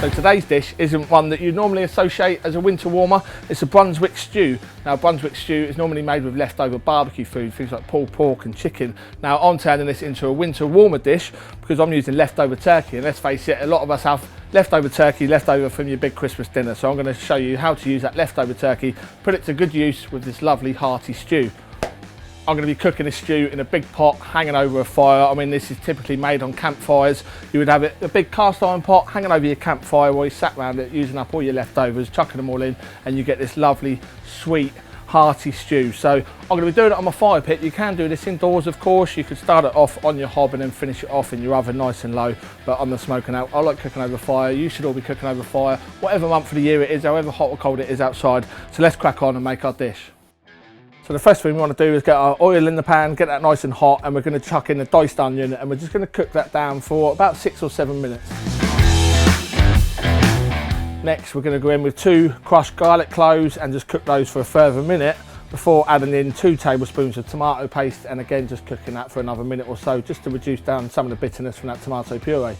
So today's dish isn't one that you normally associate as a winter warmer. It's a Brunswick stew. Now, Brunswick stew is normally made with leftover barbecue food, things like pulled pork and chicken. Now, I'm turning this into a winter warmer dish because I'm using leftover turkey. And let's face it, a lot of us have leftover turkey left over from your big Christmas dinner. So I'm going to show you how to use that leftover turkey, put it to good use with this lovely hearty stew. I'm going to be cooking this stew in a big pot hanging over a fire. I mean, this is typically made on campfires. You would have it, a big cast iron pot hanging over your campfire while you sat around it using up all your leftovers, chucking them all in, and you get this lovely, sweet, hearty stew. So I'm going to be doing it on my fire pit. You can do this indoors, of course. You could start it off on your hob and then finish it off in your oven nice and low, but on the smoking out. I like cooking over fire. You should all be cooking over fire, whatever month of the year it is, however hot or cold it is outside. So let's crack on and make our dish. So the first thing we want to do is get our oil in the pan, get that nice and hot, and we're going to chuck in a diced onion, and we're just going to cook that down for about 6 or 7 minutes. Next, we're going to go in with 2 crushed garlic cloves and just cook those for a further minute before adding in 2 tablespoons of tomato paste, and again just cooking that for another minute or so just to reduce down some of the bitterness from that tomato puree.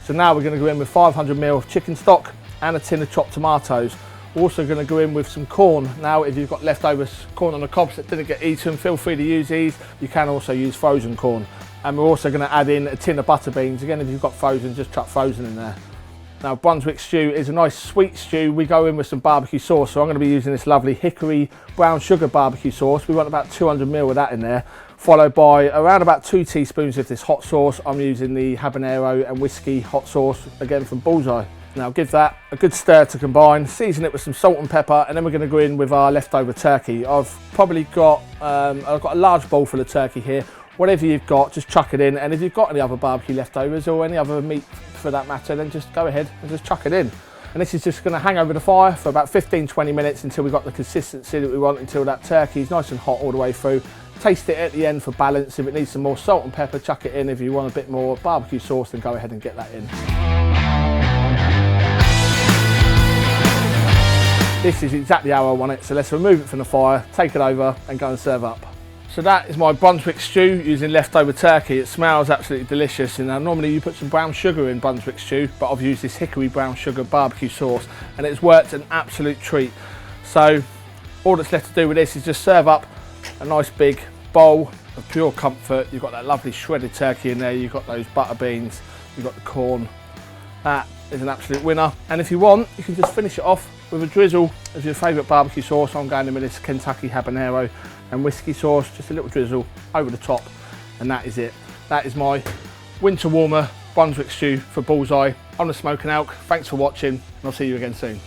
So now we're going to go in with 500 ml of chicken stock and a tin of chopped tomatoes. We're also going to go in with some corn. Now, if you've got leftover corn on the cobs that didn't get eaten, feel free to use these. You can also use frozen corn. And we're also going to add in a tin of butter beans. Again, if you've got frozen, just chuck frozen in there. Now, Brunswick stew is a nice sweet stew. We go in with some barbecue sauce. So I'm going to be using this lovely hickory brown sugar barbecue sauce. We want about 200 ml of that in there, followed by around about 2 teaspoons of this hot sauce. I'm using the habanero and whiskey hot sauce, again from Bullseye. Now give that a good stir to combine, season it with some salt and pepper, and then we're going to go in with our leftover turkey. I've probably got, I've got a large bowl full of turkey here. Whatever you've got, just chuck it in, and if you've got any other barbecue leftovers or any other meat for that matter, then just go ahead and just chuck it in. And this is just going to hang over the fire for about 15-20 minutes until we've got the consistency that we want, until that turkey is nice and hot all the way through. Taste it at the end for balance. If it needs some more salt and pepper, chuck it in. If you want a bit more barbecue sauce, then go ahead and get that in. This is exactly how I want it, so let's remove it from the fire, take it over and go and serve up. So that is my Brunswick stew using leftover turkey. It smells absolutely delicious, and normally you put some brown sugar in Brunswick stew, but I've used this hickory brown sugar barbecue sauce and it's worked an absolute treat. So all that's left to do with this is just serve up a nice big bowl of pure comfort. You've got that lovely shredded turkey in there, you've got those butter beans, you've got the corn. That is an absolute winner. And if you want, you can just finish it off with a drizzle of your favourite barbecue sauce. I'm going in with this Kentucky habanero and whiskey sauce, just a little drizzle over the top, and that is it. That is my winter warmer Brunswick stew for Bullseye on the smoking elk. Thanks for watching, and I'll see you again soon.